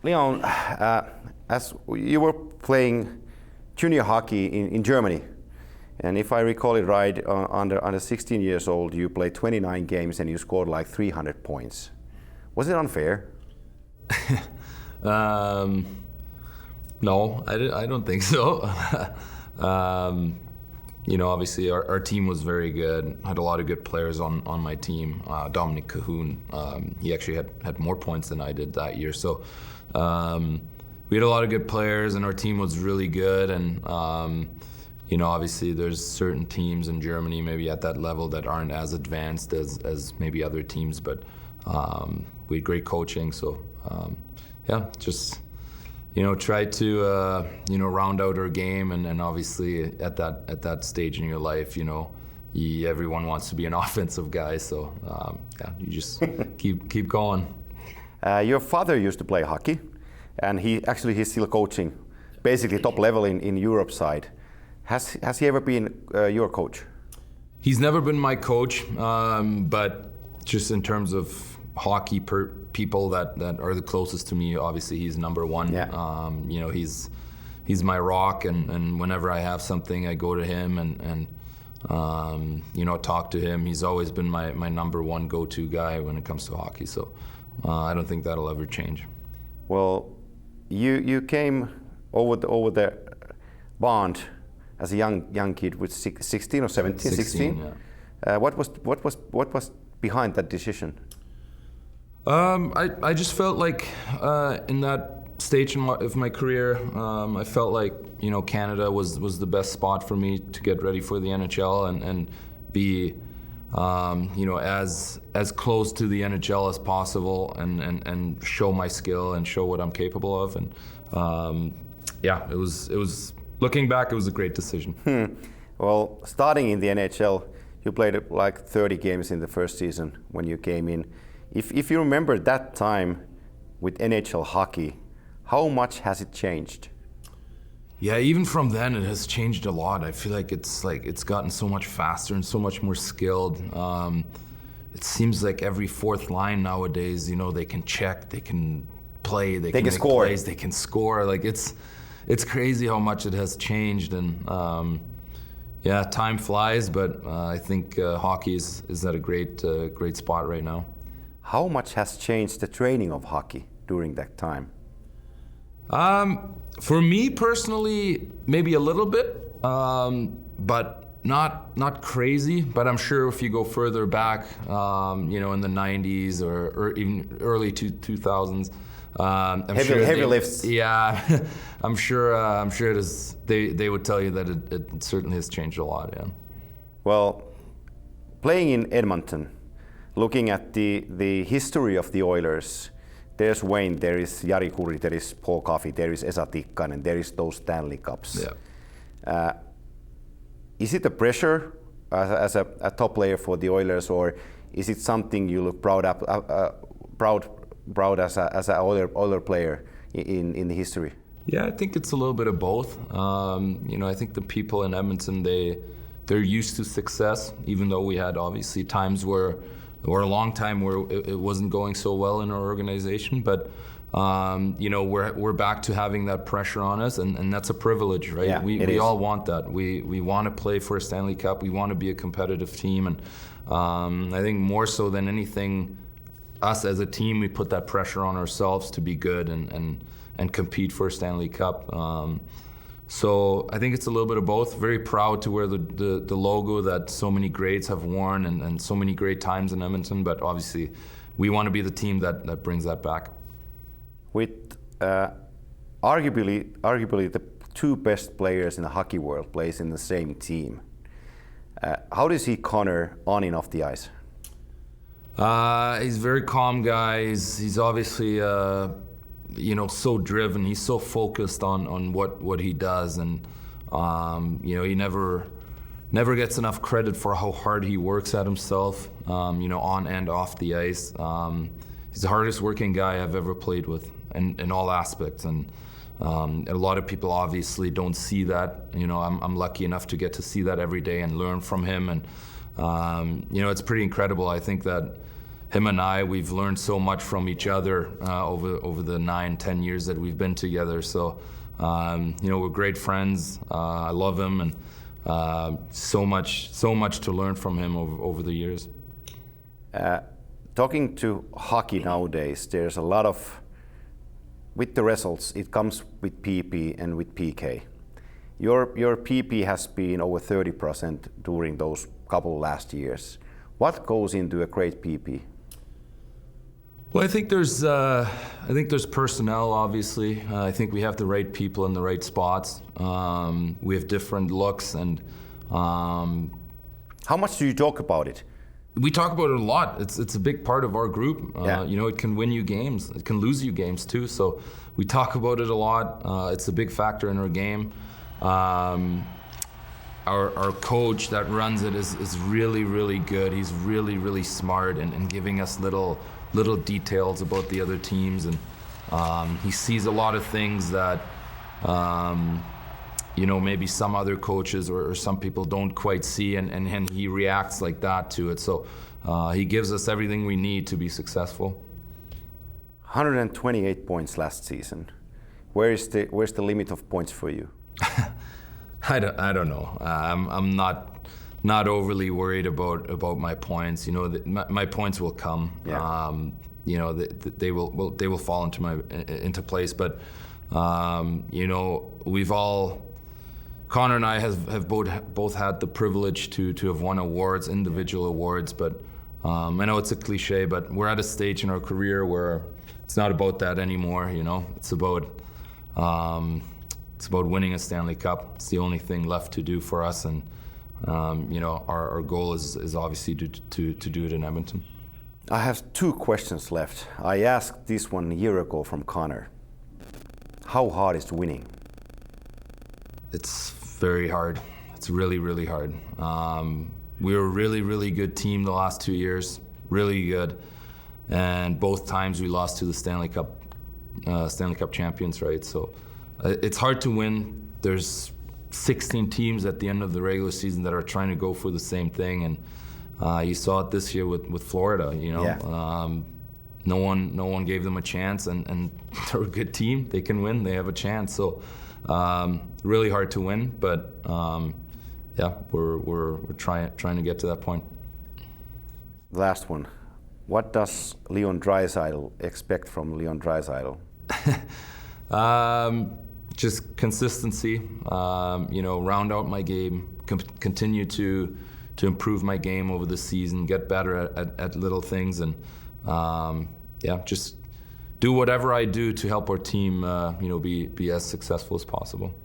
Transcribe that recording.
Leon, as you were playing junior hockey in Germany, and if I recall it right, under 16 years old, you played 29 games and you scored like 300 points. Was it unfair? No, I don't think so. Obviously our team was very good. Had a lot of good players on my team. Dominic Cahoon, he actually had more points than I did that year. So we had a lot of good players, and our team was really good. And obviously there's certain teams in Germany maybe at that level that aren't as advanced as maybe other teams, but we had great coaching. So just try to round out our game, and obviously at that stage in your life, everyone wants to be an offensive guy. So you just keep going. Your father used to play hockey, and he's still coaching, basically top level in Europe side. Has he ever been your coach? He's never been my coach, but just in terms of hockey people that are the closest to me, obviously he's number one. Yeah. He's my rock, and whenever I have something, I go to him and talk to him. He's always been my number one go-to guy when it comes to hockey. So I don't think that'll ever change. Well, you came over the bond as a young kid with 16 or 17? 16. Yeah. What was behind that decision? I just felt like in that stage of my career, I felt like Canada was the best spot for me to get ready for the NHL and be as close to the NHL as possible and show my skill and show what I'm capable of. And it was looking back, it was a great decision. Well, starting in the NHL, you played like 30 games in the first season when you came in. If you remember that time with NHL hockey, how much has it changed? Yeah, even from then it has changed a lot. I feel like it's gotten so much faster and so much more skilled. It seems like every fourth line nowadays, they can check, they can play, they can make score. Plays, they can score. Like it's crazy how much it has changed, and time flies. But I think hockey is at a great spot right now. How much has changed the training of hockey during that time? For me personally, maybe a little bit, but not crazy. But I'm sure if you go further back, in the 90s or even early 2000s, heavy lifts. Yeah, I'm sure it is. They would tell you that it certainly has changed a lot. Yeah. Well, playing in Edmonton, looking at the history of the Oilers, there's Wayne, there is Jari Kurri, there is Paul Coffey, there is Esa Tikkanen, there is those Stanley Cups. Yeah. Is it a pressure as a top player for the Oilers, or is it something you look proud as an Oiler player in the history? Yeah, I think it's a little bit of both. I think the people in Edmonton, they're used to success, even though we had obviously times or a long time where it wasn't going so well in our organization. But we're back to having that pressure on us, and that's a privilege, right? Yeah, we all want that. We want to play for a Stanley Cup. We want to be a competitive team, and I think more so than anything, us as a team, we put that pressure on ourselves to be good and compete for a Stanley Cup. So I think it's a little bit of both. Very proud to wear the logo that so many greats have worn and so many great times in Edmonton, but obviously we want to be the team that brings that back. With arguably the two best players in the hockey world plays in the same team, how do you see Conor on and off the ice? He's a very calm guy. He's obviously so driven. He's so focused on what he does, and he never gets enough credit for how hard he works at himself, on and off the ice. He's the hardest working guy I've ever played with in all aspects, and a lot of people obviously don't see that. I'm lucky enough to get to see that every day and learn from him, and it's pretty incredible. I think that him and we've learned so much from each other over the 9-10 years that we've been together. So, we're great friends. I love him, and so much to learn from him over the years. Talking to hockey nowadays, there's a lot of, with the results, it comes with PP and with PK. Your PP has been over 30% during those couple last years. What goes into a great PP? Well, I think there's personnel. Obviously, I think we have the right people in the right spots. We have different looks, and how much do you talk about it? We talk about it a lot. It's a big part of our group. It can win you games. It can lose you games too. So we talk about it a lot. It's a big factor in our game. Our coach that runs it is really, really good. He's really, really smart and giving us little details about the other teams, and he sees a lot of things that maybe some other coaches or some people don't quite see, and he reacts like that to it. So he gives us everything we need to be successful. 128 points last season. Where's the limit of points for you? I don't know. I'm not overly worried about my points. My points will come. Yeah. They will fall into place. But we've all, Conor and I have both had the privilege to have won awards, individual awards. But I know it's a cliche, but we're at a stage in our career where it's not about that anymore. It's about winning a Stanley Cup. It's the only thing left to do for us, and our goal is obviously to do it in Edmonton. I have 2 questions left. I asked this one a year ago from Conor. How hard is winning? It's very hard. It's really, really hard. We were a really, really good team the last 2 years, really good, and both times we lost to the Stanley Cup champions, right? So it's hard to win. There's 16 teams at the end of the regular season that are trying to go for the same thing, and you saw it this year with Florida. Yeah. No one gave them a chance, and they're a good team. They can win. They have a chance. So really hard to win, but we're trying to get to that point. Last one. What does Leon Draisaitl expect from Leon Draisaitl? Just consistency. Round out my game. Continue to improve my game over the season. Get better at little things, and just do whatever I do to help our team, be as successful as possible.